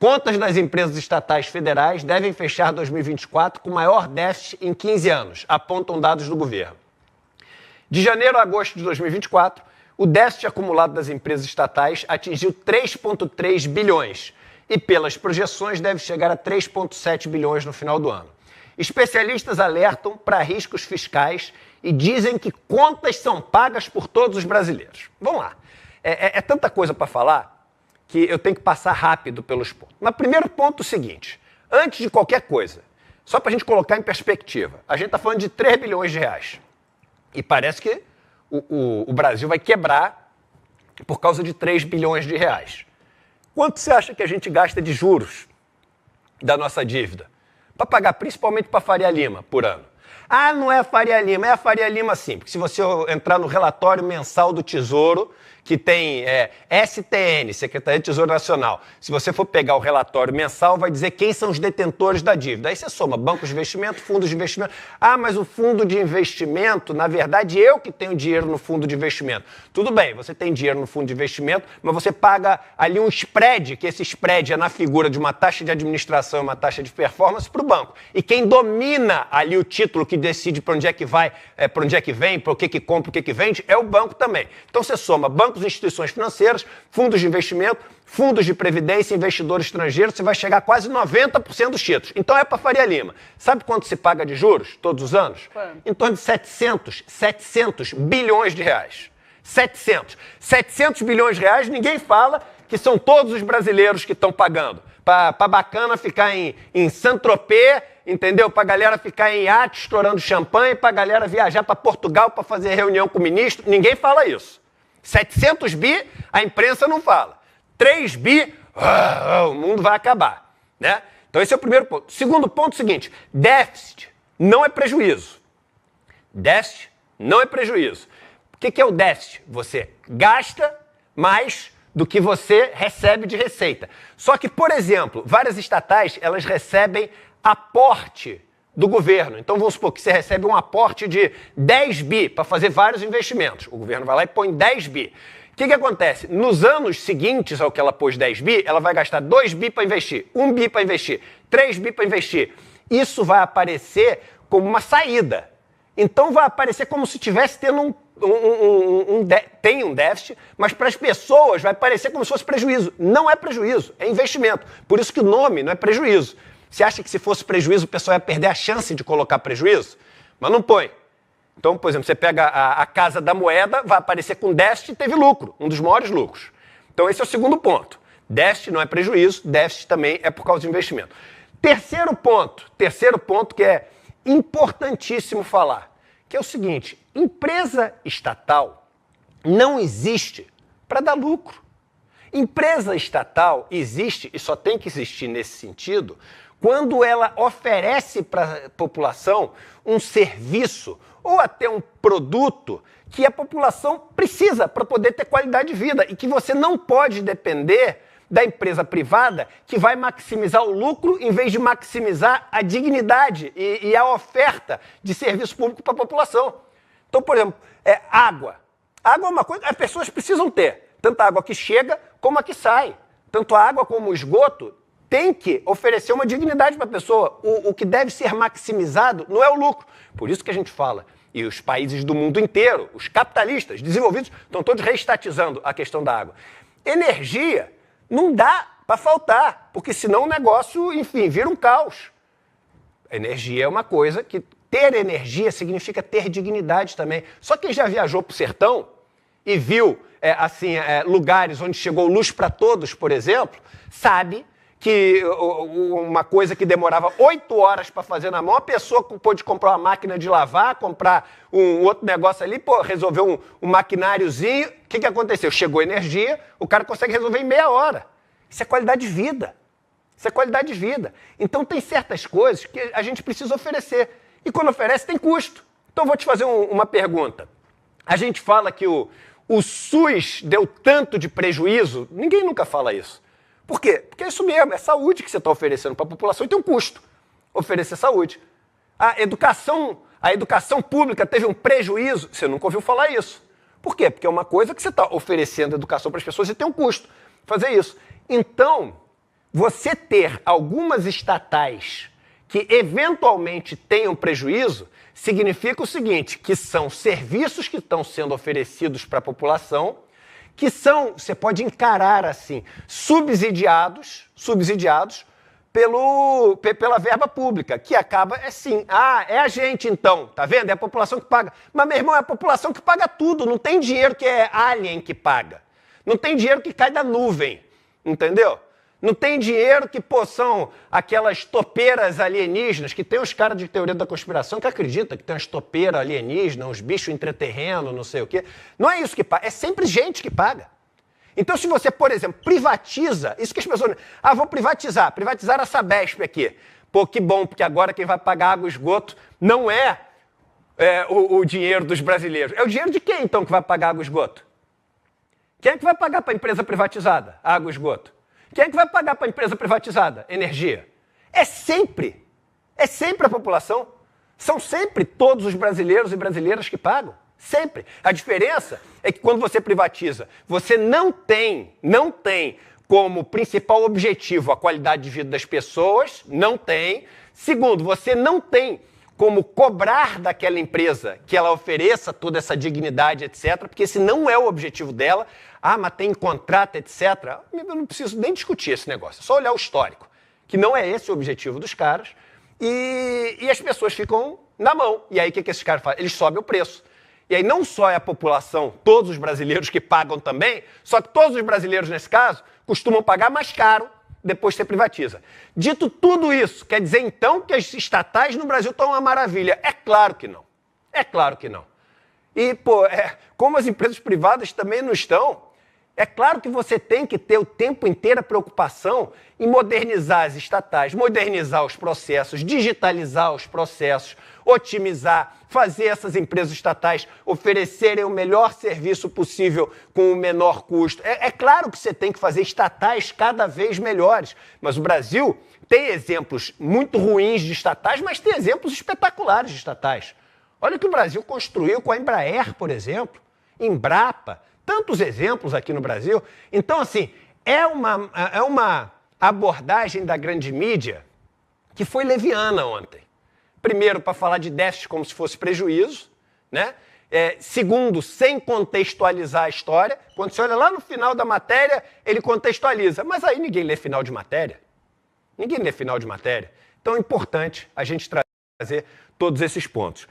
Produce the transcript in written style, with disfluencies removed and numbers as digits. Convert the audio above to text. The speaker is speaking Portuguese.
Contas das empresas estatais federais devem fechar 2024 com maior déficit em 15 anos, apontam dados do governo. De janeiro a agosto de 2024, o déficit acumulado das empresas estatais atingiu 3,3 bilhões e, pelas projeções, deve chegar a 3,7 bilhões no final do ano. Especialistas alertam para riscos fiscais e dizem que contas são pagas por todos os brasileiros. Vamos lá. É tanta coisa para falar que eu tenho que passar rápido pelos pontos. Mas primeiro ponto é o seguinte, antes de qualquer coisa, só para a gente colocar em perspectiva, a gente está falando de 3 bilhões de reais. E parece que o Brasil vai quebrar por causa de 3 bilhões de reais. Quanto você acha que a gente gasta de juros da nossa dívida? Para pagar principalmente para a Faria Lima por ano. Ah, não é a Faria Lima, é a Faria Lima sim, porque se você entrar no relatório mensal do Tesouro, que tem STN, Secretaria de Tesouro Nacional, se você for pegar o relatório mensal, vai dizer quem são os detentores da dívida. Aí você soma bancos de investimento, fundos de investimento. Ah, mas o fundo de investimento, na verdade, eu que tenho dinheiro no fundo de investimento. Tudo bem, você tem dinheiro no fundo de investimento, mas você paga ali um spread, que esse spread é na figura de uma taxa de administração e uma taxa de performance para o banco. E quem domina ali o título que decide para onde é que vai, para onde é que vem, para o que compra, o que vende, é o banco também. Então você soma bancos, instituições financeiras, fundos de investimento, fundos de previdência, investidores estrangeiros, você vai chegar a quase 90% dos títulos. Então é para Faria Lima. Sabe quanto se paga de juros todos os anos? Em torno de 700 bilhões de reais. 700 bilhões de reais, ninguém fala que são todos os brasileiros que estão pagando. Para bacana ficar em Saint-Tropez, entendeu? Para galera ficar em iate estourando champanhe, para galera viajar para Portugal para fazer reunião com o ministro, ninguém fala isso. 700 bi, a imprensa não fala. 3 bi, o mundo vai acabar, né? Então esse é o primeiro ponto. Segundo ponto é o seguinte, déficit não é prejuízo. Déficit não é prejuízo. O que é o déficit? Você gasta mais do que você recebe de receita. Só que, por exemplo, várias estatais, elas recebem aporte do governo. Então, vamos supor que você recebe um aporte de 10 bi para fazer vários investimentos. O governo vai lá e põe 10 bi. O que acontece? Nos anos seguintes ao que ela pôs 10 bi, ela vai gastar 2 bi para investir, 1 bi para investir, 3 bi para investir. Isso vai aparecer como uma saída. Então, vai aparecer como se tivesse tendo tem um déficit, mas para as pessoas vai parecer como se fosse prejuízo. Não é prejuízo, é investimento. Por isso que o nome não é prejuízo. Você acha que se fosse prejuízo o pessoal ia perder a chance de colocar prejuízo? Mas não põe. Então, por exemplo, você pega a Casa da Moeda, vai aparecer com déficit e teve lucro, um dos maiores lucros. Então esse é o segundo ponto. Déficit não é prejuízo, déficit também é por causa de investimento. Terceiro ponto que é importantíssimo falar, que é o seguinte, empresa estatal não existe para dar lucro. Empresa estatal existe, e só tem que existir nesse sentido, quando ela oferece para a população um serviço ou até um produto que a população precisa para poder ter qualidade de vida e que você não pode depender da empresa privada que vai maximizar o lucro em vez de maximizar a dignidade e a oferta de serviço público para a população. Então, por exemplo, água. Água é uma coisa que as pessoas precisam ter. Tanto a água que chega como a que sai. Tanto a água como o esgoto tem que oferecer uma dignidade para a pessoa. O que deve ser maximizado não é o lucro. Por isso que a gente fala, e os países do mundo inteiro, os capitalistas desenvolvidos, estão todos reestatizando a questão da água. Energia não dá para faltar, porque senão o negócio, enfim, vira um caos. Energia é uma coisa que ter energia significa ter dignidade também. Só quem já viajou para o sertão e viu lugares onde chegou luz para todos, por exemplo, sabe que uma coisa que demorava 8 horas para fazer na mão, a pessoa pôde comprar uma máquina de lavar, comprar um outro negócio ali, resolveu um maquináriozinho. O que aconteceu? Chegou energia, o cara consegue resolver em meia hora. Isso é qualidade de vida. Isso é qualidade de vida. Então tem certas coisas que a gente precisa oferecer. E quando oferece, tem custo. Então vou te fazer uma pergunta. A gente fala que o SUS deu tanto de prejuízo, ninguém nunca fala isso. Por quê? Porque é isso mesmo, é saúde que você está oferecendo para a população e tem um custo oferecer saúde. A educação pública teve um prejuízo, você nunca ouviu falar isso. Por quê? Porque é uma coisa que você está oferecendo educação para as pessoas e tem um custo fazer isso. Então, você ter algumas estatais que eventualmente tenham prejuízo significa o seguinte, que são serviços que estão sendo oferecidos para a população, que são, você pode encarar assim, subsidiados pela verba pública, que acaba assim, é a gente então, tá vendo? É a população que paga. Mas, meu irmão, é a população que paga tudo, não tem dinheiro que é alien que paga. Não tem dinheiro que cai da nuvem, entendeu? Não tem dinheiro que, são aquelas topeiras alienígenas, que tem os caras de teoria da conspiração que acreditam que tem umas topeiras alienígenas, uns bichos intraterrenos, não sei o quê. Não é isso que paga, é sempre gente que paga. Então, se você, por exemplo, privatiza, isso que as pessoas... vou privatizar a Sabesp aqui. Pô, que bom, porque agora quem vai pagar água e esgoto não é o dinheiro dos brasileiros. É o dinheiro de quem, então, que vai pagar água e esgoto? Quem é que vai pagar para a empresa privatizada, água e esgoto? Quem é que vai pagar para a empresa privatizada, energia? É sempre a população. São sempre todos os brasileiros e brasileiras que pagam. Sempre. A diferença é que quando você privatiza, você não tem como principal objetivo a qualidade de vida das pessoas, não tem. Segundo, você não tem como cobrar daquela empresa que ela ofereça toda essa dignidade, etc., porque esse não é o objetivo dela. Mas tem contrato, etc. Eu não preciso nem discutir esse negócio, é só olhar o histórico, que não é esse o objetivo dos caras, e as pessoas ficam na mão. E aí o que esses caras fazem? Eles sobem o preço. E aí não só é a população, todos os brasileiros que pagam também, só que todos os brasileiros, nesse caso, costumam pagar mais caro depois que você privatiza. Dito tudo isso, quer dizer então que as estatais no Brasil estão uma maravilha? É claro que não. É claro que não. E, como as empresas privadas também não estão, é claro que você tem que ter o tempo inteiro a preocupação em modernizar as estatais, modernizar os processos, digitalizar os processos, otimizar, fazer essas empresas estatais oferecerem o melhor serviço possível com o menor custo. É claro que você tem que fazer estatais cada vez melhores, mas o Brasil tem exemplos muito ruins de estatais, mas tem exemplos espetaculares de estatais. Olha o que o Brasil construiu com a Embraer, por exemplo, Embrapa, tantos exemplos aqui no Brasil. Então, assim, é uma abordagem da grande mídia que foi leviana ontem. Primeiro, para falar de déficit como se fosse prejuízo, né? Segundo, sem contextualizar a história. Quando você olha lá no final da matéria, ele contextualiza. Mas aí ninguém lê final de matéria. Ninguém lê final de matéria. Então é importante a gente trazer todos esses pontos.